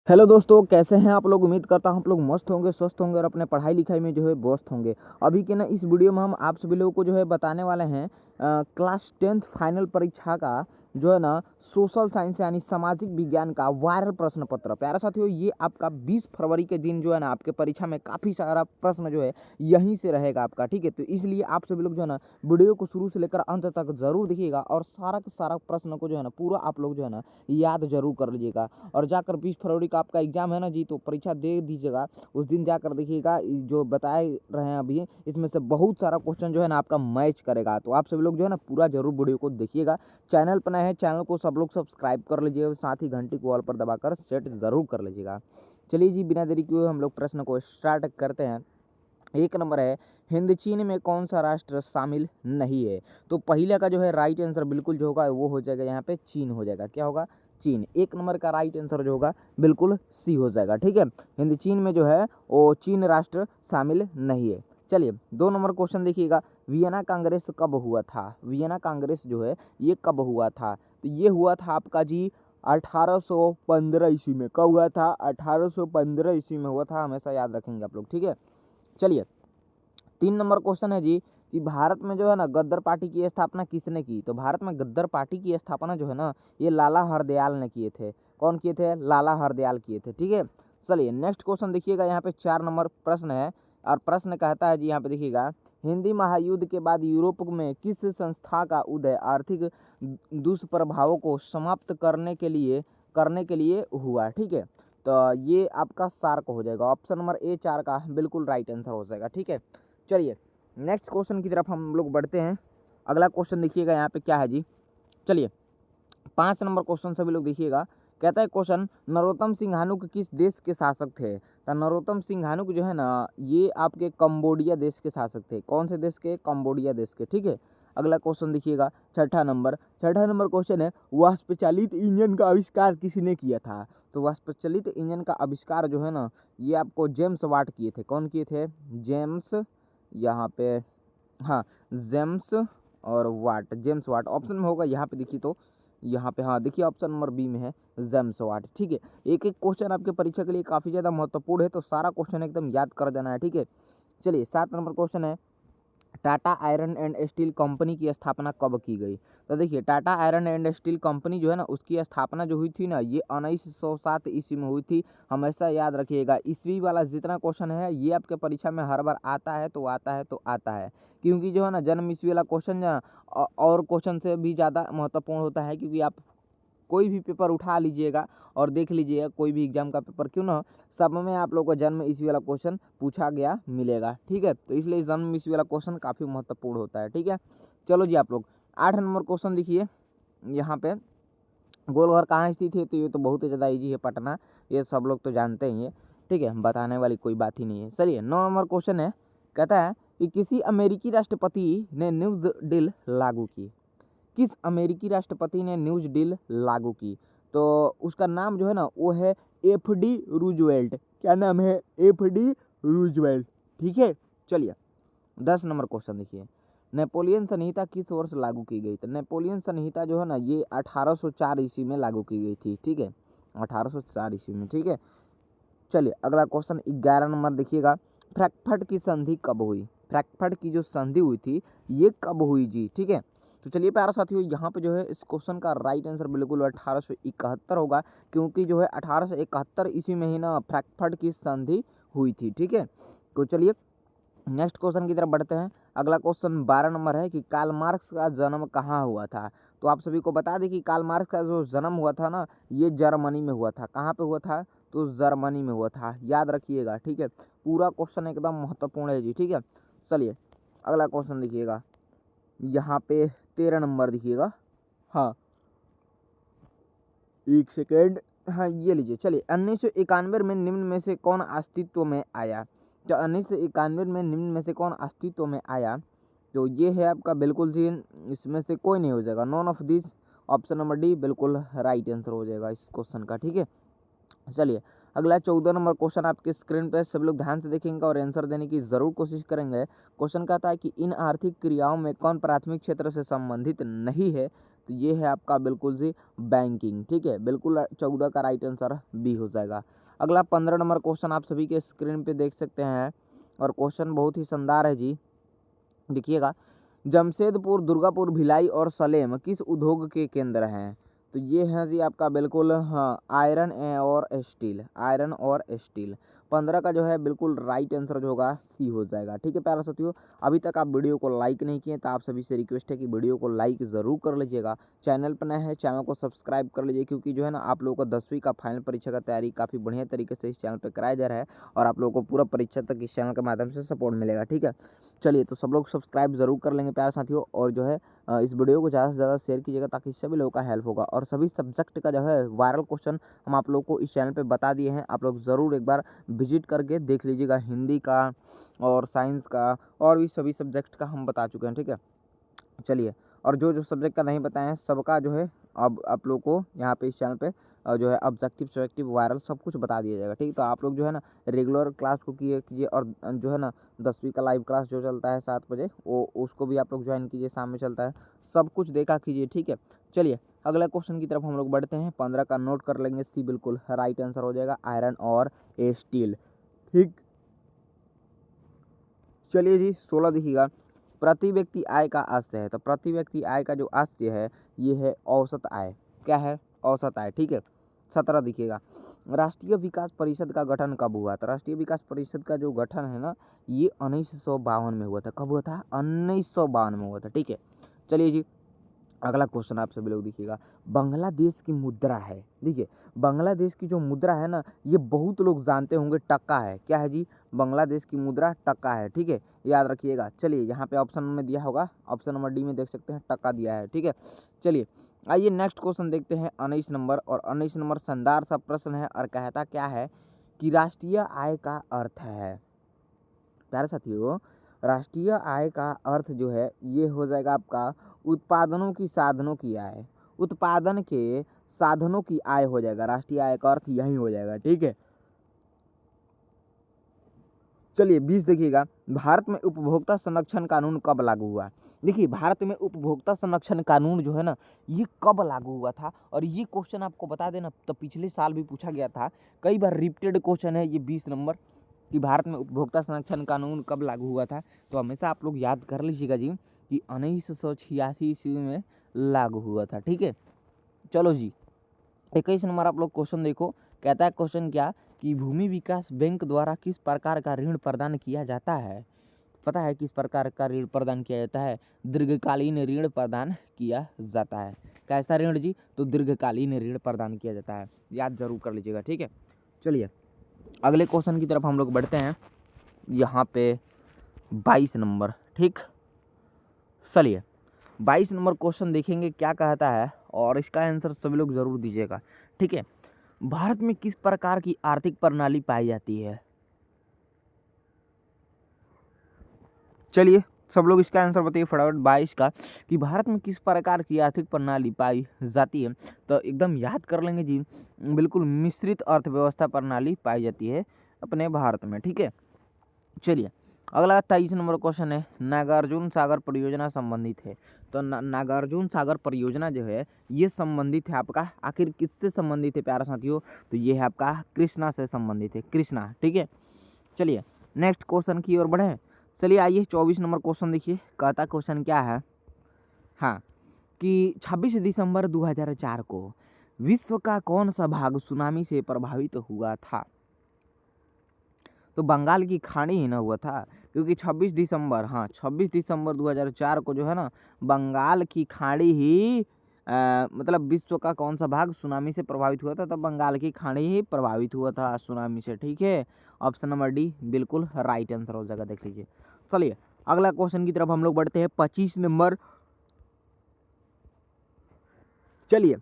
Hello दोस्तों, कैसे हैं आप लोग। उम्मीद करता हूं आप लोग मस्त होंगे, स्वस्थ होंगे और अपने पढ़ाई लिखाई में जो है व्यस्त होंगे। अभी के ना इस वीडियो में हम आप सभी लोगों को जो है बताने वाले हैं क्लास 10th फाइनल परीक्षा का जो है ना सोशल साइंस यानी सामाजिक विज्ञान का वायरल प्रश्न पत्र। प्यारा साथियों, ये आपका 20 फरवरी के दिन जो है ना आपके परीक्षा में काफ़ी सारा प्रश्न जो है यहीं से रहेगा आपका, ठीक है। तो इसलिए आप सभी लोग जो है ना वीडियो को शुरू से लेकर अंत तक जरूर देखिएगा और सारा का सारा प्रश्न को जो है ना पूरा आप लोग जो है ना याद जरूर कर लीजिएगा। और जाकर 20 फरवरी का आपका एग्जाम है ना जी, तो परीक्षा दे दीजिएगा। उस दिन जाकर देखिएगा जो बताए रहे हैं अभी, इसमें से बहुत सारा क्वेश्चन जो है ना आपका मैच करेगा। तो आप सभी लोग जो है ना पूरा जरूर वीडियो को देखिएगा। चैनल पर नए हैं, चैनल को सब लोग सब्सक्राइब कर लीजिए, साथ ही घंटी को ऑल पर दबाकर सेट जरूर कर लीजिएगा। चलिए जी, बिना देरी किए हम लोग प्रश्न को स्टार्ट करते हैं। एक नंबर है, हिंद चीन में कौन सा राष्ट्र शामिल नहीं है। तो पहले का जो है राइट आंसर बिल्कुल जो होगा वो हो जाएगा, यहाँ पे चीन हो जाएगा। क्या होगा? चीन। एक नंबर का राइट आंसर जो होगा बिल्कुल सी हो जाएगा, ठीक है। हिंद चीन में जो है वो चीन राष्ट्र शामिल नहीं है। चलिए 2 नंबर क्वेश्चन देखिएगा, वियना कांग्रेस कब हुआ था। वियना कांग्रेस जो है ये कब हुआ था। तो ये हुआ था आपका जी 1815 ईस्वी में। कब हुआ था? 1815 ईस्वी में हुआ था, हमेशा याद रखेंगे आप लोग, ठीक है। चलिए 3 नंबर क्वेश्चन है जी कि भारत में जो है ना गद्दर पार्टी की स्थापना किसने की। तो भारत में गद्दर पार्टी की स्थापना जो है ना ये लाला हरदयाल ने किए थे। कौन किए थे? लाला हरदयाल किए थे, ठीक है। चलिए नेक्स्ट क्वेश्चन देखिएगा, यहाँ पे 4 नंबर प्रश्न है और प्रश्न कहता है जी, यहाँ पे देखिएगा, हिंदी महायुद्ध के बाद यूरोप में किस संस्था का उदय आर्थिक दुष्प्रभावों को समाप्त करने के लिए हुआ, ठीक है। तो ये आपका सार्क हो जाएगा। ऑप्शन नंबर ए 4 का बिल्कुल राइट आंसर हो जाएगा, ठीक है। चलिए नेक्स्ट क्वेश्चन की तरफ हम लोग बढ़ते हैं। अगला क्वेश्चन देखिएगा यहाँ पे क्या है जी। चलिए 5 नंबर क्वेश्चन सभी लोग देखिएगा। कहता है क्वेश्चन, नरोत्तम सिंघानुक किस देश के शासक थे। तो नरोत्तम सिंघानुक जो है ना ये आपके कंबोडिया देश के शासक थे। कौन से देश के? कंबोडिया देश के, ठीक है। अगला क्वेश्चन देखिएगा, 6 नंबर क्वेश्चन है, वाष्पचालित इंजन का आविष्कार किसने किया था। तो वाष्पचालित इंजन का आविष्कार जो है ना ये आपको जेम्स वाट किए थे। कौन किए थे? जेम्स, यहाँ पे हाँ जेम्स और वाट, जेम्स वाट ऑप्शन में होगा यहाँ पे। देखिए तो यहाँ पे हाँ देखिए ऑप्शन नंबर बी में है जेम्स वाट, ठीक है। एक एक क्वेश्चन आपके परीक्षा के लिए काफ़ी ज़्यादा महत्वपूर्ण है, तो सारा क्वेश्चन एकदम याद कर जाना है, ठीक है। चलिए 7 नंबर क्वेश्चन है, Tata iron and steel company की स्थापना कब की गई। तो देखिए Tata iron and steel company जो है ना उसकी स्थापना जो हुई थी ना ये 1907 ईस्वी में हुई थी। हमेशा याद रखिएगा, ईस्वी वाला जितना क्वेश्चन है ये आपके परीक्षा में हर बार आता है तो आता है तो आता है, क्योंकि जो है ना जन्म ईस्वी वाला क्वेश्चन और क्वेश्चन से भी ज़्यादा महत्वपूर्ण होता है। क्योंकि आप कोई भी पेपर उठा लीजिएगा और देख लीजिएगा, कोई भी एग्जाम का पेपर क्यों ना, सब में आप लोगों को जन्म ईस्वी वाला क्वेश्चन पूछा गया मिलेगा, ठीक है। तो इसलिए जन्म ईस्वी वाला क्वेश्चन काफ़ी महत्वपूर्ण होता है, ठीक है। चलो जी आप लोग 8 नंबर क्वेश्चन देखिए, यहाँ पे गोलघर कहाँ स्थित है। तो ये तो बहुत ही ज़्यादा ईजी है, पटना, ये सब लोग तो जानते ही हैं, ठीक है, बताने वाली कोई बात ही नहीं है। चलिए 9 नंबर क्वेश्चन है, कहता है कि किसी अमेरिकी राष्ट्रपति ने न्यूज़ डील लागू की। किस अमेरिकी राष्ट्रपति ने न्यूज़ डील लागू की। तो उसका नाम जो है ना वो है एफ.डी. रूजवेल्ट। क्या नाम है? एफ.डी. रूजवेल्ट, ठीक है। चलिए 10 नंबर क्वेश्चन देखिए, नेपोलियन संहिता किस वर्ष लागू की गई। तो नेपोलियन संहिता जो है ना ये 1804 ईस्वी में लागू की गई थी, ठीक है, 1804 ईस्वी में, ठीक है। चलिए अगला क्वेश्चन 11 नंबर देखिएगा, फ्रैंकफर्ट की संधि कब हुई। फ्रैंकफर्ट की जो संधि हुई थी ये कब हुई जी, ठीक है। तो चलिए प्यारा साथियों, यहाँ पे जो है इस क्वेश्चन का राइट आंसर बिल्कुल 1871 होगा, क्योंकि जो है 1871 ईस्वी में ही ना फ्रैंकफर्ट की संधि हुई थी, ठीक है। तो चलिए नेक्स्ट क्वेश्चन की तरफ बढ़ते हैं। अगला क्वेश्चन 12 नंबर है कि कार्ल मार्क्स का जन्म कहाँ हुआ था। तो आप सभी को बता दें कि कार्ल मार्क्स का जो जन्म हुआ था ना ये जर्मनी में हुआ था। कहाँ पे हुआ था? तो जर्मनी में हुआ था, याद रखिएगा, ठीक है। पूरा क्वेश्चन एकदम महत्वपूर्ण है जी, ठीक है। चलिए अगला क्वेश्चन देखिएगा, यहाँ पे 13 नंबर देखिएगा, हाँ एक सेकेंड, हाँ ये लीजिए। चलिए 1991 में निम्न में से कौन अस्तित्व में आया। तो 1991 में निम्न में से कौन अस्तित्व में आया। तो ये है आपका बिल्कुल जी, इसमें से कोई नहीं हो जाएगा, none of this. Option number D बिल्कुल राइट आंसर हो जाएगा इस क्वेश्चन का, ठीक है। चलिए अगला 14 नंबर क्वेश्चन आपके स्क्रीन पर सब लोग ध्यान से देखेंगे और आंसर देने की जरूर कोशिश करेंगे। क्वेश्चन कहता है कि इन आर्थिक क्रियाओं में कौन प्राथमिक क्षेत्र से संबंधित नहीं है। तो ये है आपका बिल्कुल जी बैंकिंग। ठीक है, बिल्कुल 14 का राइट आंसर बी हो जाएगा। अगला 15 नंबर क्वेश्चन आप सभी के स्क्रीन पे देख सकते हैं और क्वेश्चन बहुत ही शानदार है जी। देखिएगा, जमशेदपुर, दुर्गापुर, भिलाई और सलेम किस उद्योग के केंद्र हैं? तो ये है जी आपका बिल्कुल हाँ आयरन और स्टील, आयरन और स्टील। 15 का जो है बिल्कुल राइट आंसर जो होगा सी हो जाएगा। ठीक है प्यारे साथियों, अभी तक आप वीडियो को लाइक नहीं किए तो आप सभी से रिक्वेस्ट है कि वीडियो को लाइक ज़रूर कर लीजिएगा। चैनल पर नए हैं, चैनल को सब्सक्राइब कर लीजिए, क्योंकि जो है ना आप लोगों को 10वीं का फाइनल परीक्षा का तैयारी काफ़ी बढ़िया तरीके से इस चैनल पर कराया जा रहा है और आप लोगों को पूरा परीक्षा तक इस चैनल के माध्यम से सपोर्ट मिलेगा। ठीक है, चलिए तो सब लोग सब्सक्राइब जरूर कर लेंगे प्यारे साथियों, और जो है इस वीडियो को ज़्यादा से ज़्यादा शेयर कीजिएगा ताकि सभी लोगों का हेल्प होगा। और सभी सब्जेक्ट का जो है वायरल क्वेश्चन हम आप लोग को इस चैनल पे बता दिए हैं, आप लोग ज़रूर एक बार विजिट करके देख लीजिएगा। हिंदी का और साइंस का और भी सभी सब्जेक्ट का हम बता चुके हैं। ठीक है, चलिए, और जो जो सब्जेक्ट का नहीं बताए हैं सबका जो है अब आप लोग को यहाँ पे इस चैनल पे जो है ऑब्जेक्टिव सब्जेक्टिव वायरल सब कुछ बता दिया जाएगा। ठीक, तो आप लोग जो है ना रेगुलर क्लास को कीजिए और जो है ना 10वीं का लाइव क्लास जो चलता है 7 बजे वो उसको भी आप लोग ज्वाइन कीजिए, शाम में चलता है, सब कुछ देखा कीजिए। ठीक है, चलिए अगला क्वेश्चन की तरफ हम लोग बढ़ते हैं। 15 का नोट कर लेंगे, सी बिल्कुल राइट आंसर हो जाएगा, आयरन और स्टील। ठीक, चलिए जी 16 देखिएगा, प्रति व्यक्ति आय का आस्य है। तो प्रति व्यक्ति आय का जो आस्य है ये है औसत आय। क्या है? औसत आय। ठीक है, 17 देखिएगा, राष्ट्रीय विकास परिषद का गठन कब हुआ? तो राष्ट्रीय विकास परिषद का जो गठन है ना ये 1952 में हुआ था। कब हुआ था? 1952 में हुआ था। ठीक है, चलिए जी अगला क्वेश्चन आप सभी लोग देखिएगा, बांग्लादेश की मुद्रा है। देखिए बांग्लादेश की जो मुद्रा है ना ये बहुत लोग जानते होंगे, टका है। क्या है जी? बांग्लादेश की मुद्रा टका है। ठीक है, याद रखिएगा। चलिए यहाँ पे ऑप्शन में दिया होगा, ऑप्शन नंबर डी में देख सकते हैं टका दिया है। ठीक है, चलिए आइए नेक्स्ट क्वेश्चन देखते हैं 19 नंबर। और 19 नंबर शानदार सा प्रश्न है और कहता क्या है कि राष्ट्रीय आय का अर्थ है। प्यारे साथियों, राष्ट्रीय आय का अर्थ जो है ये हो जाएगा आपका उत्पादनों की साधनों की आय, उत्पादन के साधनों की आय हो जाएगा। राष्ट्रीय आय का अर्थ यही हो जाएगा। ठीक है, चलिए 20 देखिएगा, भारत में उपभोक्ता संरक्षण कानून कब लागू हुआ? देखिए भारत में उपभोक्ता संरक्षण कानून जो है ना ये कब लागू हुआ था, और ये क्वेश्चन आपको बता देना तो पिछले साल भी पूछा गया था, कई बार रिपीटेड क्वेश्चन है ये 20 नंबर कि भारत में उपभोक्ता संरक्षण कानून कब लागू हुआ था। तो हमेशा आप लोग याद कर लीजिएगा जी कि 1986 ईस्वी में लागू हुआ था। ठीक है, चलो जी 21 नंबर आप लोग क्वेश्चन देखो, कहता है क्वेश्चन क्या कि भूमि विकास बैंक द्वारा किस प्रकार का ऋण प्रदान किया जाता है? पता है किस प्रकार का ऋण प्रदान किया जाता है? दीर्घकालीन ऋण प्रदान किया जाता है। कैसा ऋण जी? तो दीर्घकालीन ऋण प्रदान किया जाता है, याद जरूर कर लीजिएगा। ठीक है, चलिए अगले क्वेश्चन की तरफ हम लोग बढ़ते हैं, यहाँ पे 22 नंबर। ठीक, चलिए 22 नंबर क्वेश्चन देखेंगे क्या कहता है और इसका आंसर सभी लोग जरूर दीजिएगा। ठीक है, भारत में किस प्रकार की आर्थिक प्रणाली पाई जाती है? चलिए सब लोग इसका आंसर बताइए फटाफट 22 का कि भारत में किस प्रकार की आर्थिक प्रणाली पाई जाती है। तो एकदम याद कर लेंगे जी, बिल्कुल मिश्रित अर्थव्यवस्था प्रणाली पाई जाती है अपने भारत में। ठीक है, चलिए अगला 23 नंबर क्वेश्चन है, नागार्जुन सागर परियोजना संबंधित है। तो नागार्जुन सागर परियोजना जो है ये संबंधित है आपका, आखिर किससे संबंधित है प्यारा साथियों? तो ये है आपका कृष्णा से संबंधित है, कृष्णा। ठीक है, चलिए नेक्स्ट क्वेश्चन की ओर बढ़े। चलिए आइए 24 नंबर क्वेश्चन देखिए, कहता क्वेश्चन क्या है हाँ कि 26 दिसंबर 2004 को विश्व का कौन सा भाग सुनामी से प्रभावित हुआ था? तो बंगाल की खाड़ी ही ना हुआ था, क्योंकि 26 दिसंबर 2004 को जो है ना बंगाल की खाड़ी ही मतलब विश्व का कौन सा भाग सुनामी से प्रभावित हुआ था? तो बंगाल की खाड़ी ही प्रभावित हुआ था सुनामी से। ठीक है, ऑप्शन नंबर डी बिल्कुल राइट आंसर हो जाएगा, देख लीजिए। चलिए अगला क्वेश्चन की तरफ हम लोग बढ़ते हैं, 25 नंबर। चलिए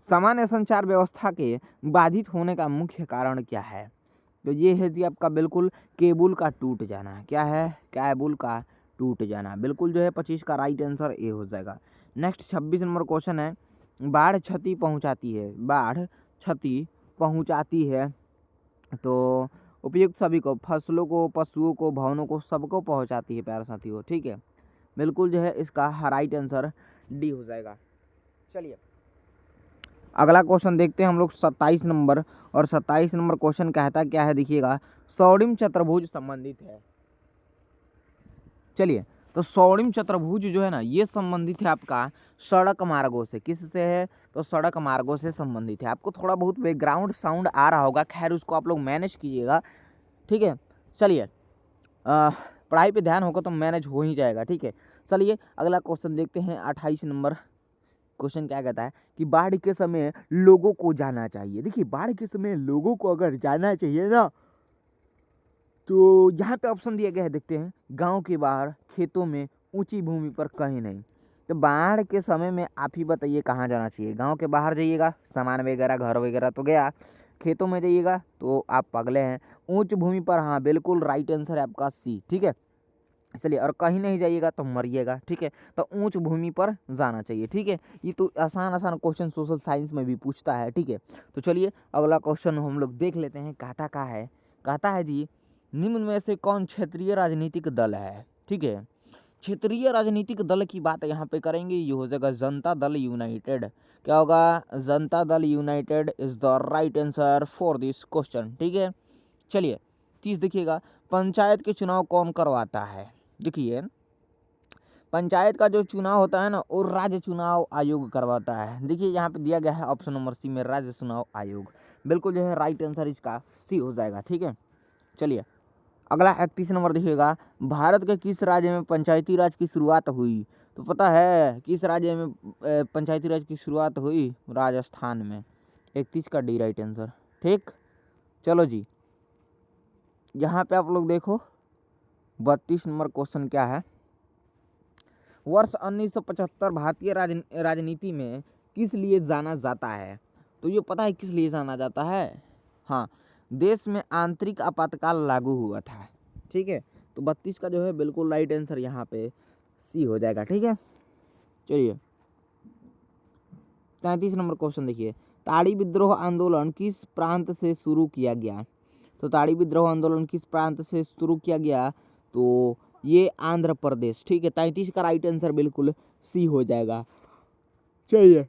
सामान्य संचार व्यवस्था के बाधित होने का मुख्य कारण क्या है? तो ये है जी आपका बिल्कुल केबल का टूट जाना। क्या है? केबल का टूट जाना। बिल्कुल जो है 25 का राइट आंसर ए हो जाएगा। नेक्स्ट 26 नंबर क्वेश्चन है, बाढ़ क्षति पहुंचाती है, बाढ़ क्षति पहुंचाती है तो उपयुक्त सभी को, फसलों को, पशुओं को, भवनों को, सबको पहुंचाती है प्यारे साथियों। ठीक है, बिल्कुल जो है इसका राइट आंसर डी हो जाएगा। चलिए अगला क्वेश्चन देखते हैं हम लोग 27 नंबर। और 27 नंबर क्वेश्चन कहता क्या है, देखिएगा, स्वर्णिम चतुर्भुज संबंधित है। चलिए, तो स्वर्णिम चतुर्भुज जो है ना, ये संबंधित है आपका सड़क मार्गों से। किससे है? तो सड़क मार्गों से संबंधित है। आपको थोड़ा बहुत बैकग्राउंड साउंड आ रहा होगा, खैर उसको आप लोग मैनेज कीजिएगा, ठीक है। चलिए पढ़ाई पे ध्यान होगा तो मैनेज हो ही जाएगा, ठीक है। चलिए अगला क्वेश्चन देखते हैं 28 नंबर। क्वेश्चन क्या कहता है कि बाढ़ के समय लोगों को जाना चाहिए। देखिए, बाढ़ के समय लोगों को अगर जाना चाहिए ना, तो यहाँ पे ऑप्शन दिया गया है, देखते हैं। गांव के बाहर, खेतों में, ऊंची भूमि पर, कहीं नहीं। तो बाढ़ के समय में आप ही बताइए कहाँ जाना चाहिए। गांव के बाहर जाइएगा, सामान वगैरह, घर वगैरह तो गया। खेतों में जाइएगा तो आप पगले हैं। ऊंच भूमि पर, हाँ बिल्कुल राइट आंसर है आपका सी, ठीक है। इसलिए, और कहीं नहीं जाइएगा तो मरिएगा, ठीक है। तो ऊंच भूमि पर जाना चाहिए, ठीक है। ये तो आसान आसान क्वेश्चन सोशल साइंस में भी पूछता है, ठीक है। तो चलिए अगला क्वेश्चन हम लोग देख लेते हैं। कहता का है, कहता है जी, निम्न में से कौन क्षेत्रीय राजनीतिक दल है, ठीक है। क्षेत्रीय राजनीतिक दल की बात यहाँ पे करेंगे, ये हो जाएगा जनता दल यूनाइटेड। क्या होगा? Janata Dal United is the right answer for this question, ठीक है। चलिए 30 देखिएगा, पंचायत के चुनाव कौन करवाता है? देखिए, पंचायत का जो चुनाव होता है ना, वो राज्य चुनाव आयोग करवाता है। देखिए यहाँ पे दिया गया है ऑप्शन नंबर सी में, राज्य चुनाव आयोग। बिल्कुल जो है राइट आंसर इसका सी हो जाएगा, ठीक है। चलिए अगला 31 नंबर देखिएगा, भारत के किस राज्य में पंचायती राज की शुरुआत हुई? तो पता है किस राज्य में पंचायती राज की शुरुआत हुई? राजस्थान में। 31 का डी राइट आंसर, ठीक। चलो जी, यहाँ पे आप लोग देखो 32 नंबर क्वेश्चन क्या है। वर्ष 1975 भारतीय राजनीति में किस लिए जाना जाता है? तो ये पता है किस लिए जाना जाता है? हाँ, देश में आंतरिक आपातकाल लागू हुआ था, ठीक है। तो 32 का जो है बिल्कुल राइट आंसर यहाँ पे सी हो जाएगा, ठीक है। चलिए 33 नंबर क्वेश्चन देखिए, ताड़ी विद्रोह आंदोलन किस प्रांत से शुरू किया गया? तो ताड़ी विद्रोह आंदोलन किस प्रांत से शुरू किया गया? तो ये आंध्र प्रदेश, ठीक है। 33 का राइट आंसर बिल्कुल सी हो जाएगा। चलिए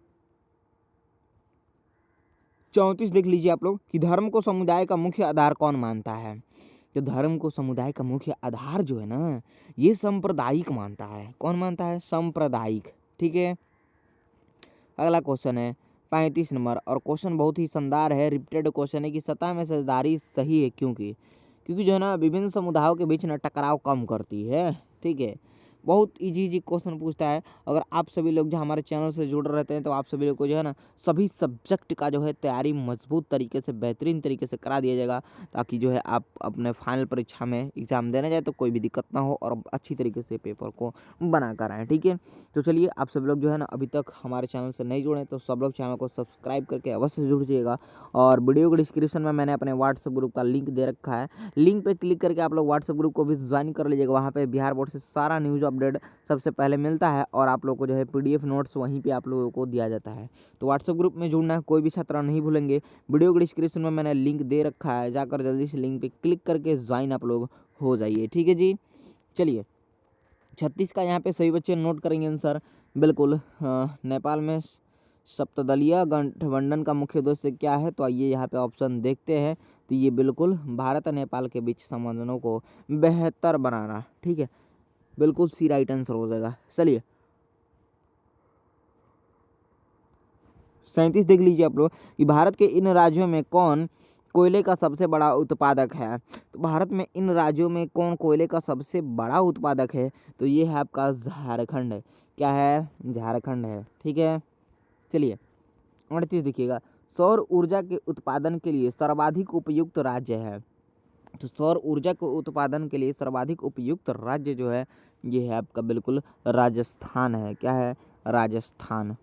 34 देख लीजिए आप लोग, कि धर्म को समुदाय का मुख्य आधार कौन मानता है? तो धर्म को समुदाय का मुख्य आधार जो है ना, ये सांप्रदायिक मानता है। कौन मानता है? सांप्रदायिक, ठीक है। अगला क्वेश्चन है 35 नंबर, और क्वेश्चन बहुत ही शानदार है, रिपीटेड क्वेश्चन है कि सत्ता में साझेदारी सही है क्योंकि क्योंकि जो है ना, विभिन्न समुदायों के बीच ना टकराव कम करती है, ठीक है। बहुत इजी इजी क्वेश्चन पूछता है। अगर आप सभी लोग जो हमारे चैनल से जुड़ रहते हैं, तो आप सभी लोग को जो है ना, सभी सब्जेक्ट का जो है तैयारी मजबूत तरीके से, बेहतरीन तरीके से करा दिया जाएगा, ताकि जो है आप अपने फाइनल परीक्षा में एग्जाम देने जाए तो कोई भी दिक्कत ना हो, और अच्छी तरीके से पेपर को बना कर आएँ, ठीक है। तो चलिए, आप सब लोग जो है ना, अभी तक हमारे चैनल से नहीं जुड़े तो सब लोग चैनल को सब्सक्राइब करके अवश्य जुड़ जाइएगा। और वीडियो के डिस्क्रिप्शन में मैंने अपने व्हाट्सएप ग्रुप का लिंक दे रखा है, लिंक पे क्लिक करके आप लोग व्हाट्सएप ग्रुप को भी ज्वाइन कर लीजिएगा। वहाँ पे बिहार बोर्ड से सारा न्यूज़ अपडेट सबसे पहले मिलता है, और आप लोग को जो है PDF नोट्स वहीं पे आप लोगों को दिया जाता है। तो व्हाट्सएप ग्रुप में जुड़ना है, कोई भी छात्र नहीं भूलेंगे। वीडियो के डिस्क्रिप्शन में मैंने लिंक दे रखा है, जाकर जल्दी से लिंक पे क्लिक करके ज्वाइन आप लोग हो जाइए, ठीक है जी। चलिए 36 का यहाँ पे सही बच्चे नोट करेंगे आंसर, बिल्कुल। नेपाल में सप्तदलीय गठबंधन का मुख्य उद्देश्य क्या है? तो आइए यहाँ पे ऑप्शन देखते हैं। तो ये बिल्कुल भारत और नेपाल के बीच संबंधों को बेहतर बनाना, ठीक है। बिल्कुल सी राइट आंसर हो जाएगा। चलिए 37 देख लीजिए आप लोग, कि भारत के इन राज्यों में कौन कोयले का सबसे बड़ा उत्पादक है? तो भारत में इन राज्यों में कौन कोयले का सबसे बड़ा उत्पादक है? तो ये है आपका झारखंड है। क्या है? झारखंड है, ठीक है। चलिए 38 देखिएगा, सौर ऊर्जा के उत्पादन के लिए सर्वाधिक उपयुक्त राज्य है? तो सौर ऊर्जा के उत्पादन के लिए सर्वाधिक उपयुक्त राज्य जो है, ये है आपका बिल्कुल राजस्थान है। क्या है? राजस्थान।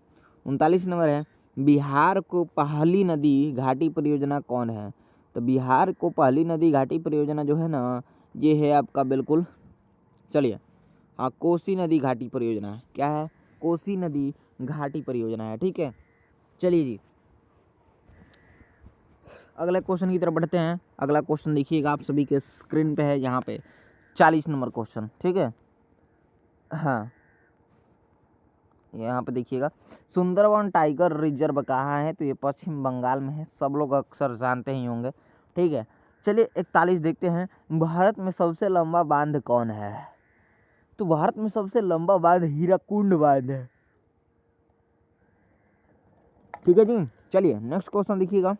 39 नंबर है, बिहार को पहली नदी घाटी परियोजना कौन है? तो बिहार को पहली नदी घाटी परियोजना जो है ना, ये है आपका बिल्कुल, चलिए, हाँ, कोसी नदी घाटी परियोजना है। क्या है? कोसी नदी घाटी परियोजना है, ठीक है। चलिए जी अगले क्वेश्चन की तरफ बढ़ते हैं। अगला क्वेश्चन देखिएगा, आप सभी के स्क्रीन पे है, यहाँ पे 40 नंबर क्वेश्चन, ठीक है। हाँ यहाँ पे देखिएगा सुंदरवन टाइगर रिजर्व कहाँ है, तो ये पश्चिम बंगाल में है, सब लोग अक्सर जानते ही होंगे। ठीक है, चलिए 41 देखते हैं, भारत में सबसे लंबा बांध कौन है? तो भारत में सबसे लंबा बांध हीराकुंड बांध है। ठीक है जी, चलिए नेक्स्ट क्वेश्चन देखिएगा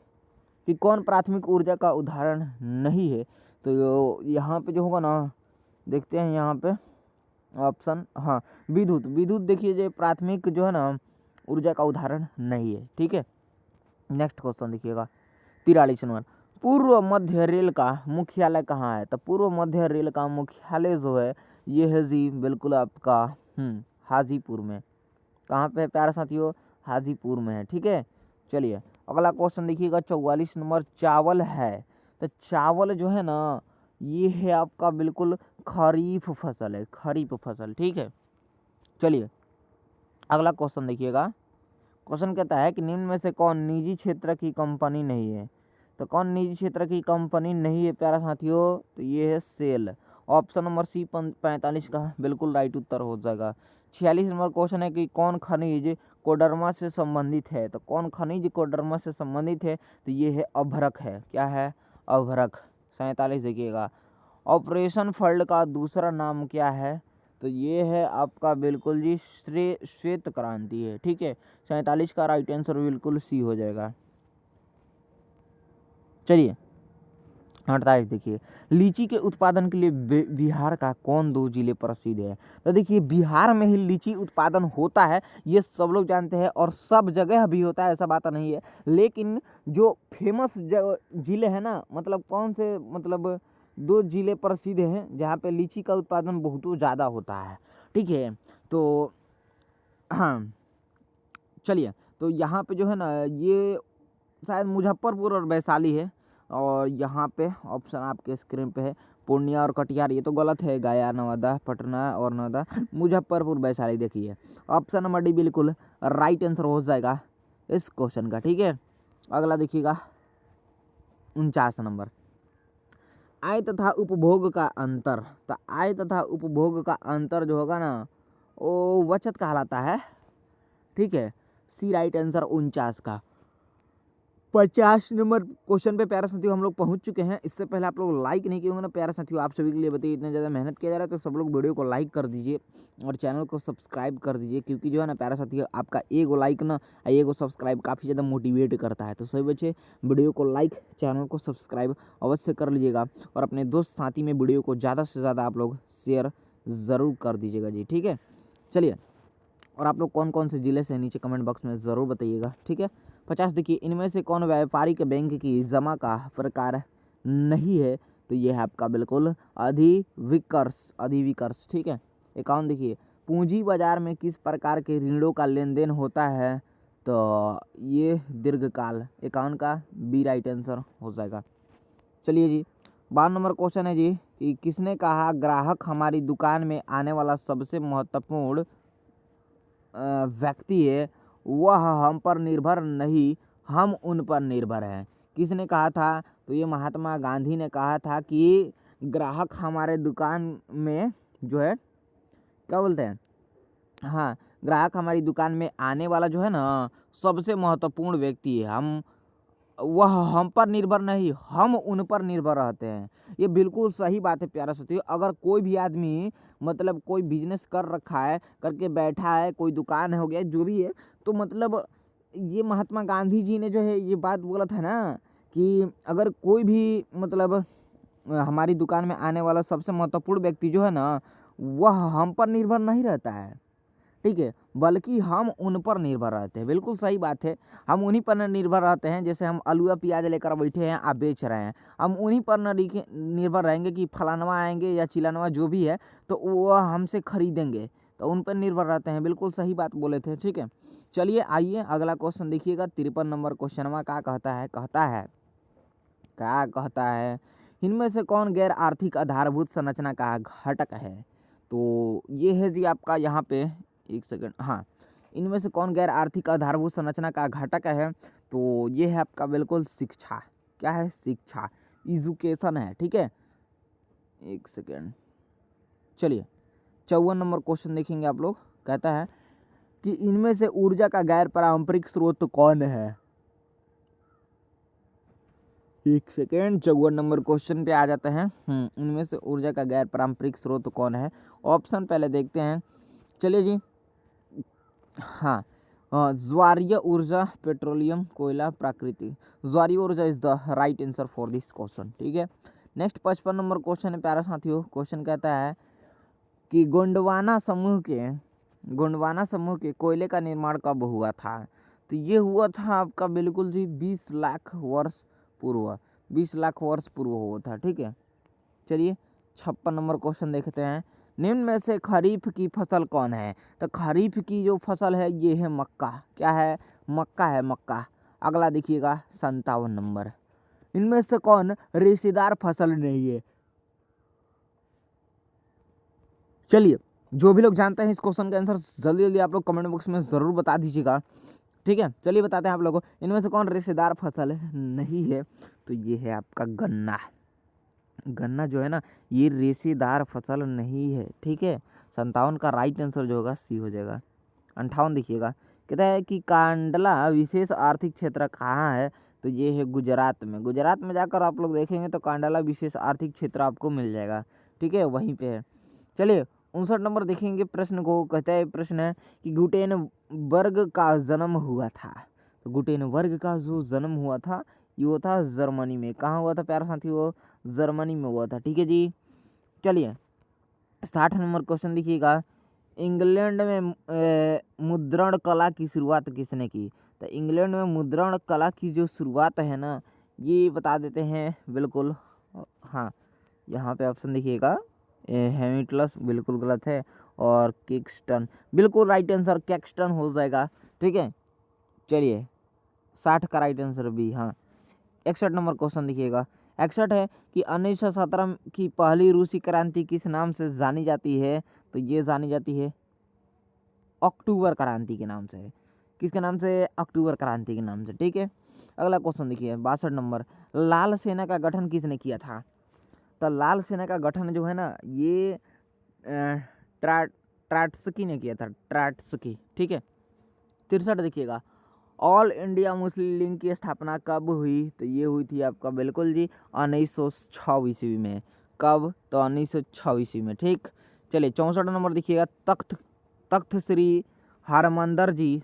कि कौन प्राथमिक ऊर्जा का उदाहरण नहीं है? तो यहाँ पे जो होगा ना, देखते हैं यहाँ पे ऑप्शन, हाँ विद्युत। विद्युत देखिए जो प्राथमिक जो है ना ऊर्जा का उदाहरण नहीं है। ठीक है, नेक्स्ट क्वेश्चन देखिएगा 43 नंबर, पूर्व मध्य रेल का मुख्यालय कहाँ है? तो पूर्व मध्य रेल का मुख्यालय जो है ये है जी बिल्कुल आपका हाजीपुर में। कहाँ पे है प्यारे साथियों? हाजीपुर में है। ठीक है, चलिए अगला क्वेश्चन देखिएगा 44 नंबर, चावल है। तो चावल जो है ना ये है आपका बिल्कुल खरीफ फसल है, खरीफ फसल। ठीक है, चलिए अगला क्वेश्चन देखिएगा। क्वेश्चन कहता है कि निम्न में से कौन निजी क्षेत्र की कंपनी नहीं है? तो कौन निजी क्षेत्र की कंपनी नहीं है प्यारा साथियों? तो ये है सेल। ऑप्शन नंबर सी 45 का बिल्कुल राइट उत्तर हो जाएगा। 46 नंबर क्वेश्चन है कि कौन खनिज कोडरमा से संबंधित है? तो कौन खनिज कोडरमा से संबंधित है? तो ये है अभ्रक है। क्या है? अभ्रक। 47 देखिएगा, ऑपरेशन फ्लड का दूसरा नाम क्या है? तो ये है आपका बिल्कुल जी श्वेत क्रांति है। ठीक है, 47 का राइट आंसर बिल्कुल सी हो जाएगा। चलिए 48 देखिए, लीची के उत्पादन के लिए बिहार का कौन दो जिले प्रसिद्ध है? तो देखिए बिहार में ही लीची उत्पादन होता है, ये सब लोग जानते हैं, और सब जगह भी होता है, ऐसा बात नहीं है। लेकिन जो फेमस जिले हैं ना, मतलब कौन से, मतलब दो जिले प्रसिद्ध हैं जहाँ पे लीची का उत्पादन बहुत ज़्यादा होता है। ठीक है, तो हाँ चलिए, तो यहाँ पे जो है ना ये शायद मुजफ्फरपुर और वैशाली है, और यहाँ पे ऑप्शन आपके स्क्रीन पे है पूर्णिया और कटिहार। ये तो गलत है, गया, नवादा, पटना और नवादा, मुजफ्फरपुर, वैशाली। देखिए ऑप्शन नंबर डी बिल्कुल राइट आंसर हो जाएगा इस क्वेश्चन का। ठीक है, अगला देखिएगा 49 नंबर, आय तथा उपभोग का अंतर। तो आय तथा उपभोग का अंतर जो होगा ना वो बचत कहलाता है। ठीक है, सी राइट आंसर 49 का। 50 नंबर क्वेश्चन पे प्यारे साथियों हम लोग पहुंच चुके हैं। इससे पहले आप लोग लाइक नहीं किए होंगे ना प्यारे साथियों, आप सभी के लिए बताइए, इतना ज़्यादा मेहनत किया जा रहा है तो सब लोग वीडियो को लाइक कर दीजिए और चैनल को सब्सक्राइब कर दीजिए, क्योंकि जो है ना प्यारे साथियों आपका एगो लाइक ना एगो सब्सक्राइब काफ़ी ज़्यादा मोटिवेट करता है। तो सभी बच्चे वीडियो को लाइक, चैनल को सब्सक्राइब अवश्य कर लीजिएगा, और अपने दोस्त साथी में वीडियो को ज़्यादा से ज़्यादा आप लोग शेयर ज़रूर कर दीजिएगा जी। ठीक है, चलिए, और आप लोग कौन कौन से ज़िले से नीचे कमेंट बॉक्स में ज़रूर बताइएगा। ठीक है, 50 देखिए, इनमें से कौन व्यापारिक बैंक की जमा का प्रकार नहीं है? तो ये है आपका बिल्कुल अधिविकर्ष, अधिविकर्ष। ठीक है, 51 देखिए, पूंजी बाजार में किस प्रकार के ऋणों का लेन देन होता है? तो ये दीर्घकाल। 51 का बी राइट आंसर हो जाएगा। चलिए जी 52 नंबर क्वेश्चन है जी कि किसने कहा ग्राहक हमारी दुकान में आने वाला सबसे महत्वपूर्ण व्यक्ति है, वह हम पर निर्भर नहीं, हम उन पर निर्भर हैं। किसने कहा था? तो ये महात्मा गांधी ने कहा था कि ग्राहक हमारे दुकान में जो है, क्या बोलते हैं, हाँ, ग्राहक हमारी दुकान में आने वाला जो है ना सबसे महत्वपूर्ण व्यक्ति है, वह हम पर निर्भर नहीं, हम उन पर निर्भर रहते हैं। ये बिल्कुल सही बात है प्यारा साथियों। अगर कोई भी आदमी मतलब कोई बिजनेस कर रखा है, करके बैठा है, कोई दुकान हो गया जो भी है, तो मतलब ये महात्मा गांधी जी ने जो है ये बात बोला था ना कि अगर कोई भी मतलब हमारी दुकान में आने वाला सबसे महत्वपूर्ण व्यक्ति जो है ना वह हम पर निर्भर नहीं रहता है, ठीक है, बल्कि हम उन पर निर्भर रहते हैं। बिल्कुल सही बात है, हम उन्हीं पर निर्भर रहते हैं। जैसे हम आलू या प्याज लेकर बैठे हैं, आप बेच रहे हैं, हम उन्हीं पर निर्भर रहेंगे कि फलानवा आएंगे या चिलानवा जो भी है तो वह हमसे खरीदेंगे, तो उन पर निर्भर रहते हैं। बिल्कुल सही बात बोले थे। ठीक है, चलिए आइए अगला क्वेश्चन देखिएगा 53 नंबर क्वेश्चनवा क्या कहता है, क्या कहता है, इनमें से कौन गैर आर्थिक आधारभूत संरचना का घटक है? तो ये है जी आपका यहाँ पे, एक सेकंड, हाँ, इनमें से कौन गैर आर्थिक आधारभूत संरचना का घटक है? तो ये है आपका बिल्कुल शिक्षा। क्या है? शिक्षा, एजुकेशन है। ठीक है, एक सेकेंड, चलिए 54 नंबर क्वेश्चन देखेंगे आप लोग। कहता है कि इनमें से ऊर्जा का गैर पारंपरिक स्रोत कौन है? एक सेकेंड, 54 नंबर क्वेश्चन पे आ जाते हैं। इनमें से ऊर्जा का गैर पारंपरिक स्रोत कौन है? ऑप्शन पहले देखते हैं। चलिए जी, हाँ, ज्वारीय ऊर्जा, पेट्रोलियम, कोयला, प्राकृतिक। ज्वारीय ऊर्जा is the right answer for this question. ठीक है, नेक्स्ट 55 नंबर क्वेश्चन है प्यारा साथियों। क्वेश्चन कहता है कि गोंडवाना समूह के कोयले का निर्माण कब हुआ था? तो ये हुआ था आपका बिल्कुल जी 20 लाख वर्ष पूर्व, 20 लाख वर्ष पूर्व हुआ था। ठीक है, चलिए 56 नंबर क्वेश्चन देखते हैं। निम्न में से खरीफ की फसल कौन है? तो खरीफ की जो फसल है ये है मक्का। क्या है? मक्का है, मक्का। अगला देखिएगा 57 नंबर, इनमें से कौन रेशेदार फसल नहीं है? चलिए, जो भी लोग जानते हैं इस क्वेश्चन का आंसर जल्दी जल्दी आप लोग कमेंट बॉक्स में ज़रूर बता दीजिएगा। ठीक है, चलिए बताते हैं आप लोगों को, इनमें से कौन रेशेदार फसल नहीं है? तो ये है आपका गन्ना। गन्ना जो है ना, ये रेशेदार फसल नहीं है। ठीक है, 57 का राइट आंसर जो होगा सी हो जाएगा। 58 देखिएगा, कहता है कि कांडला विशेष आर्थिक क्षेत्र कहाँ है? तो ये है गुजरात में। गुजरात में जाकर आप लोग देखेंगे तो कांडला विशेष आर्थिक क्षेत्र आपको मिल जाएगा। ठीक है, वहीं पे है। चलिए 59 नंबर देखेंगे प्रश्न को। कहता है, प्रश्न है कि गुटेनबर्ग का जन्म हुआ था। तो गुटेनबर्ग का जो जन्म हुआ था ये हुआ था जर्मनी में। कहाँ हुआ था प्यारा साथी? वो जर्मनी में हुआ था। ठीक है जी, चलिए 60 नंबर क्वेश्चन देखिएगा। इंग्लैंड में मुद्रण कला की शुरुआत किसने की? तो इंग्लैंड में मुद्रण कला की जो शुरुआत है ना, ये बता देते हैं बिल्कुल। हाँ, यहाँ पे ऑप्शन देखिएगा, हेमिटलस बिल्कुल गलत है, और किक्सटन बिल्कुल राइट आंसर कैक्सटन हो जाएगा। ठीक है, चलिए 60 का राइट आंसर भी। हाँ, 61 नंबर क्वेश्चन देखिएगा। 61 है कि 1917 की पहली रूसी क्रांति किस नाम से जानी जाती है? तो ये जानी जाती है अक्टूबर क्रांति के नाम से। किसके नाम से? अक्टूबर क्रांति के नाम से। ठीक है, अगला क्वेश्चन देखिए 62 नंबर, लाल सेना का गठन किसने किया था? तो लाल सेना का गठन जो है ना, ये ट्राट्सकी ने किया था, ट्राट्सकी। ठीक है, 63 देखिएगा, ऑल इंडिया मुस्लिम लीग की स्थापना कब हुई? तो ये हुई थी आपका बिल्कुल जी 1906 ईस्वी में। कब? तो 1906 ईस्वी में। ठीक, चलिए 64 नंबर देखिएगा, तख्त श्री हरमंदर जी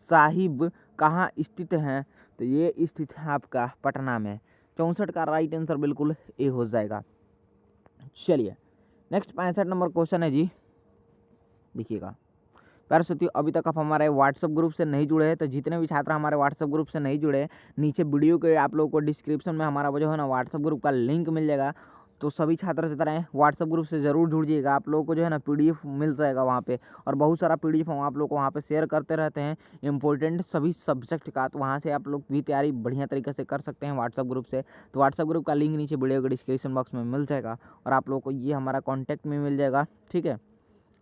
साहिब कहाँ स्थित हैं? तो ये स्थित है आपका पटना में। 64 का राइट आंसर बिल्कुल ए हो जाएगा। चलिए नेक्स्ट 65 नंबर क्वेश्चन है जी, देखिएगा। प्यारे साथियों, अभी तक आप हमारे व्हाट्सएप ग्रुप से नहीं जुड़े हैं तो जितने भी छात्र हमारे व्हाट्सएप ग्रुप से नहीं जुड़े हैं, नीचे वीडियो के आप लोगों को डिस्क्रिप्शन में हमारा जो है ना व्हाट्सएप ग्रुप का लिंक मिल जाएगा। तो सभी छात्र इस तरह व्हाट्सएप ग्रुप से ज़रूर जुड़िएगा। आप लोगों को जो है ना पीडीएफ मिल जाएगा वहाँ पे, और बहुत सारा पीडीएफ हम आप लोग को वहाँ पे शेयर करते रहते हैं इंपॉर्टेंट सभी सब्जेक्ट का। तो वहाँ से आप लोग भी तैयारी बढ़िया तरीके से कर सकते हैं व्हाट्सएप ग्रुप से। तो व्हाट्सएप ग्रुप का लिंक नीचे वीडियो के डिस्क्रिप्शन बॉक्स में मिल जाएगा, और आप लोगों को ये हमारा कॉन्टैक्ट में मिल जाएगा। ठीक है,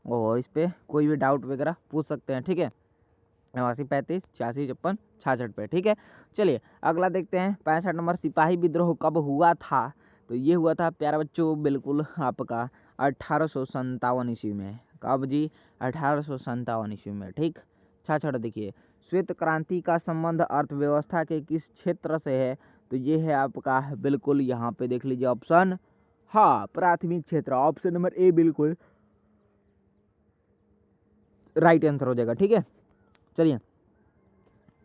और इस पर कोई भी डाउट वगैरह पूछ सकते हैं। ठीक है, 89 35 86 56 पे। ठीक है, चलिए अगला देखते हैं 65 नंबर, सिपाही विद्रोह कब हुआ था? तो ये हुआ था प्यारे बच्चों बिल्कुल आपका 1857 ईस्वी में। कब जी? 1857 ईस्वी में। ठीक, 66 देखिए, श्वेत क्रांति का संबंध अर्थव्यवस्था के किस क्षेत्र से है? तो ये है आपका बिल्कुल यहाँ पे देख लीजिए ऑप्शन, हाँ, प्राथमिक क्षेत्र। ऑप्शन नंबर ए बिल्कुल राइट आंसर हो जाएगा। ठीक है, चलिए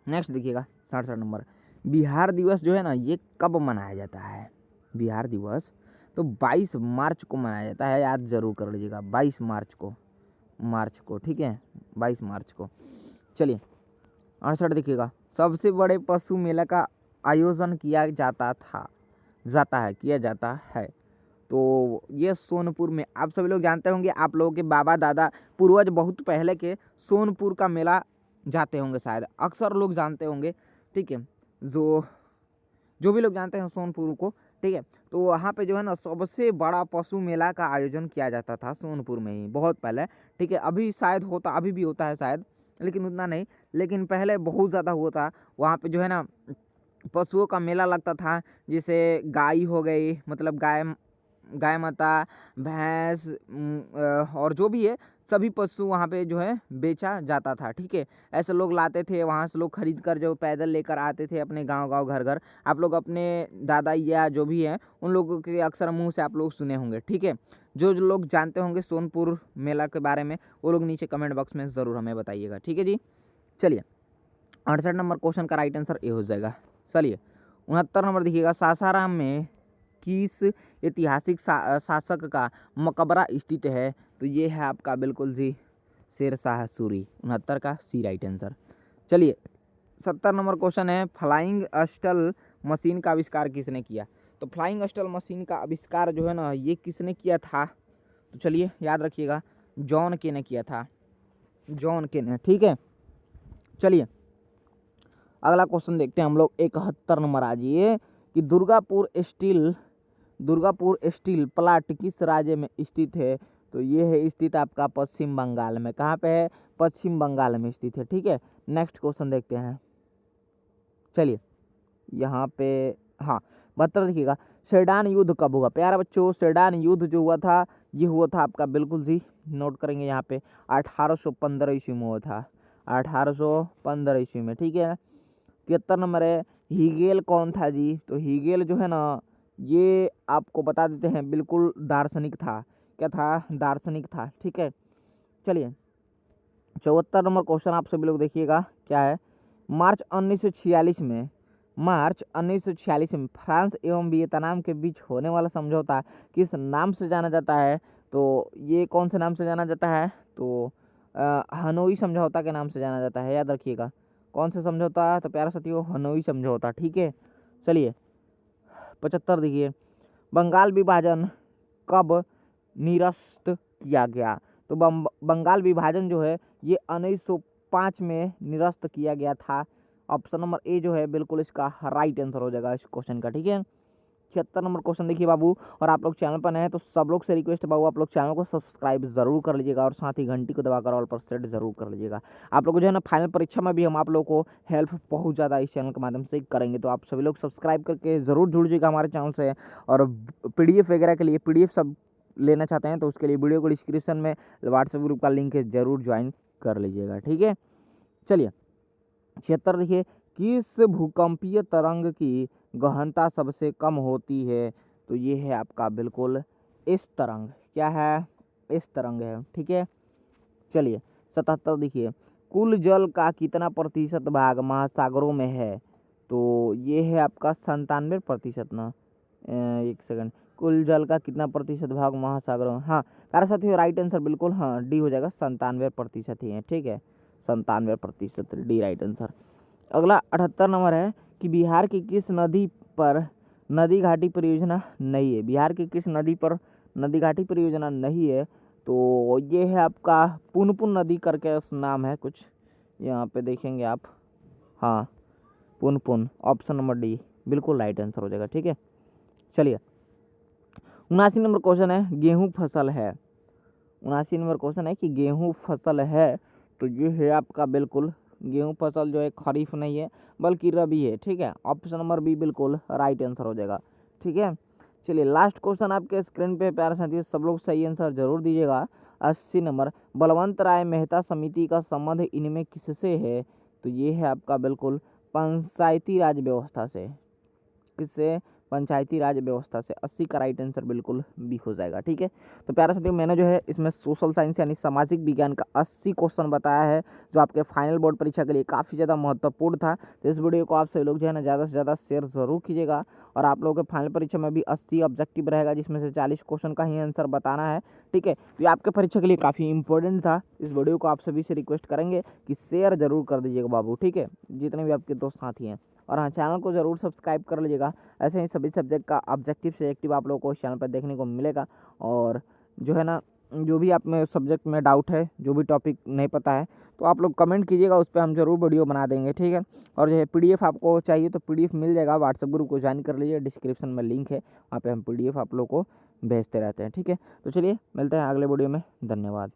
नेक्स्ट देखिएगा 67 नंबर, बिहार दिवस जो है ना ये कब मनाया जाता है? बिहार दिवस तो 22 मार्च को मनाया जाता है, याद जरूर कर लीजिएगा, 22 मार्च को। ठीक है, 22 मार्च को। चलिए 68 देखिएगा, सबसे बड़े पशु मेला का आयोजन किया जाता है। तो ये सोनपुर में, आप सभी लोग जानते होंगे, आप लोगों के बाबा दादा पूर्वज बहुत पहले के सोनपुर का मेला जाते होंगे, शायद अक्सर लोग जानते होंगे। ठीक है, जो भी लोग जानते हैं सोनपुर को। ठीक है, तो वहाँ पे जो है ना सबसे बड़ा पशु मेला का आयोजन किया जाता था सोनपुर में ही बहुत पहले। ठीक है, अभी शायद होता, अभी भी होता है शायद, लेकिन उतना नहीं, लेकिन पहले बहुत ज़्यादा हुआ था। वहाँ पे जो है ना पशुओं का मेला लगता था, जैसे गाय हो गई, मतलब गाय माता, भैंस और जो भी है सभी पशु वहाँ पे जो है बेचा जाता था। ठीक है, ऐसे लोग लाते थे, वहाँ से लोग खरीद कर जो पैदल लेकर आते थे अपने गांव-गांव, घर-घर। आप लोग अपने दादा या जो भी हैं उन लोगों के अक्सर मुँह से आप लोग सुने होंगे। ठीक है, जो लोग जानते होंगे सोनपुर मेला के बारे में वो लोग नीचे कमेंट बॉक्स में ज़रूर हमें बताइएगा। ठीक है जी, चलिए 68 नंबर क्वेश्चन का राइट आंसर ए हो जाएगा। चलिए 69 नंबर देखिएगा, सासाराम में किस ऐतिहासिक शासक का मकबरा स्थित है? तो ये है आपका बिल्कुल जी शेरशाह सूरी। 69 का सी राइट आंसर। चलिए 70 नंबर क्वेश्चन है, फ्लाइंग स्टल मशीन का आविष्कार किसने किया? तो फ्लाइंग स्टल मशीन का आविष्कार जो है ना ये किसने किया था? तो चलिए याद रखिएगा, जॉन के ने किया था, जॉन के ने। ठीक है, चलिए अगला क्वेश्चन देखते हैं हम लोग। 71 नंबर आ जाइए कि दुर्गापुर स्टील प्लांट किस राज्य में स्थित है? तो ये है स्थित आपका पश्चिम बंगाल में। कहाँ पे है? पश्चिम बंगाल में स्थित है। ठीक है, नेक्स्ट क्वेश्चन देखते हैं। चलिए यहाँ पे हाँ 72 देखिएगा, सेडान युद्ध कब हुआ? प्यारे बच्चों, सेडान युद्ध जो हुआ था ये हुआ था आपका बिल्कुल जी, नोट करेंगे यहाँ पे 1815 ईस्वी में हुआ था, 1815 ईस्वी में। ठीक है, 73 नंबर है, हीगेल कौन था जी? तो हीगेल जो है ना ये आपको बता देते हैं बिल्कुल दार्शनिक था। क्या था? दार्शनिक था। ठीक है, चलिए 74 नंबर क्वेश्चन आप सभी लोग देखिएगा क्या है। मार्च 1946 में फ्रांस एवं वियतनाम के बीच होने वाला समझौता किस नाम से जाना जाता है? तो ये कौन से नाम से जाना जाता है? तो हनोई समझौता के नाम से जाना जाता है, याद रखिएगा। कौन सा समझौता? तो प्यारा साथियों हनोई समझौता। ठीक है, चलिए 75 देखिए, बंगाल विभाजन कब निरस्त किया गया? तो बंगाल विभाजन जो है ये 1905 में निरस्त किया गया था। ऑप्शन नंबर ए जो है बिल्कुल इसका राइट आंसर हो जाएगा इस क्वेश्चन का। ठीक है, 76 नंबर क्वेश्चन देखिए बाबू, और आप लोग चैनल पर नए हैं तो सब लोग से रिक्वेस्ट है बाबू, आप लोग चैनल को सब्सक्राइब जरूर कर लीजिएगा और साथ ही घंटी को दबाकर ऑल पर सेट जरूर कर लीजिएगा। आप लोग जो है ना फाइनल परीक्षा में भी हम आप लोग को हेल्प बहुत ज़्यादा इस चैनल के माध्यम से करेंगे, तो आप सभी लोग सब्सक्राइब करके ज़रूर जुड़ जाइएगा हमारे चैनल से। और PDF वगैरह के लिए PDF सब लेना चाहते हैं तो उसके लिए वीडियो को डिस्क्रिप्शन में व्हाट्सएप ग्रुप का लिंक है, ज़रूर ज्वाइन कर लीजिएगा। ठीक है, चलिए 76 देखिए, किस भूकंपीय तरंग की गहनता सबसे कम होती है? तो ये है आपका बिल्कुल इस तरंग। क्या है? इस तरंग है। ठीक है, चलिए 77 देखिए, कुल जल का कितना प्रतिशत भाग महासागरों में है? तो ये है आपका 97% ना। एक सेकंड, कुल जल का कितना प्रतिशत भाग महासागरों में? हाँ प्यारे साथियों, राइट आंसर बिल्कुल हाँ डी हो जाएगा, 97% ही है। ठीक है, 97% डी राइट आंसर। अगला 78 नंबर है कि बिहार की किस नदी पर नदी घाटी परियोजना नहीं है? बिहार की किस नदी पर नदी घाटी परियोजना नहीं है? तो ये है आपका पुनपुन नदी करके उस नाम है कुछ, यहाँ पे देखेंगे आप। हाँ पुनपुन, ऑप्शन नंबर डी बिल्कुल राइट आंसर हो जाएगा। ठीक है, चलिए 79 नंबर क्वेश्चन है, गेहूँ फसल है। 79 नंबर क्वेश्चन है कि गेहूँ फसल है, तो ये है आपका बिल्कुल गेहूँ फसल जो है खरीफ नहीं है बल्कि रबी है। ठीक है, ऑप्शन नंबर बी बिल्कुल राइट आंसर हो जाएगा। ठीक है, चलिए लास्ट क्वेश्चन आपके स्क्रीन पे प्यारे साथियों, सब लोग सही आंसर जरूर दीजिएगा। 80 नंबर, बलवंत राय मेहता समिति का संबंध इनमें किससे है? तो ये है आपका बिल्कुल पंचायती राज व्यवस्था से। किससे? पंचायती राज व्यवस्था से। 80 का राइट आंसर बिल्कुल बी हो जाएगा। ठीक है, तो प्यारे साथियों मैंने जो है इसमें सोशल साइंस यानी सामाजिक विज्ञान का 80 क्वेश्चन बताया है जो आपके फाइनल बोर्ड परीक्षा के लिए काफ़ी ज़्यादा महत्वपूर्ण था। तो इस वीडियो को आप सभी लोग जो है ना ज़्यादा से ज़्यादा शेयर ज़रूर कीजिएगा, और आप लोगों के फाइनल परीक्षा में भी 80 ऑब्जेक्टिव रहेगा जिसमें से 40 क्वेश्चन का ही आंसर बताना है। ठीक है, तो ये आपके परीक्षा के लिए काफ़ी इंपॉर्टेंट था। इस वीडियो को आप सभी से रिक्वेस्ट करेंगे कि शेयर जरूर कर दीजिएगा बाबू। ठीक है, जितने भी आपके दोस्त साथी हैं, और हाँ चैनल को ज़रूर सब्सक्राइब कर लीजिएगा। ऐसे ही सभी सब्जेक्ट का ऑब्जेक्टिव सेलेक्टिव आप लोगों को इस चैनल पर देखने को मिलेगा। और जो है ना जो भी आप में सब्जेक्ट में डाउट है, जो भी टॉपिक नहीं पता है, तो आप लोग कमेंट कीजिएगा, उस पर हम ज़रूर वीडियो बना देंगे। ठीक है, और जो है PDF आपको चाहिए तो PDF मिल जाएगा, व्हाट्सएप ग्रुप को ज्वाइन कर लीजिए, डिस्क्रिप्शन में लिंक है, वहाँ पर हम PDF आप लोग को भेजते रहते हैं। ठीक है, तो चलिए मिलते हैं अगले वीडियो में, धन्यवाद।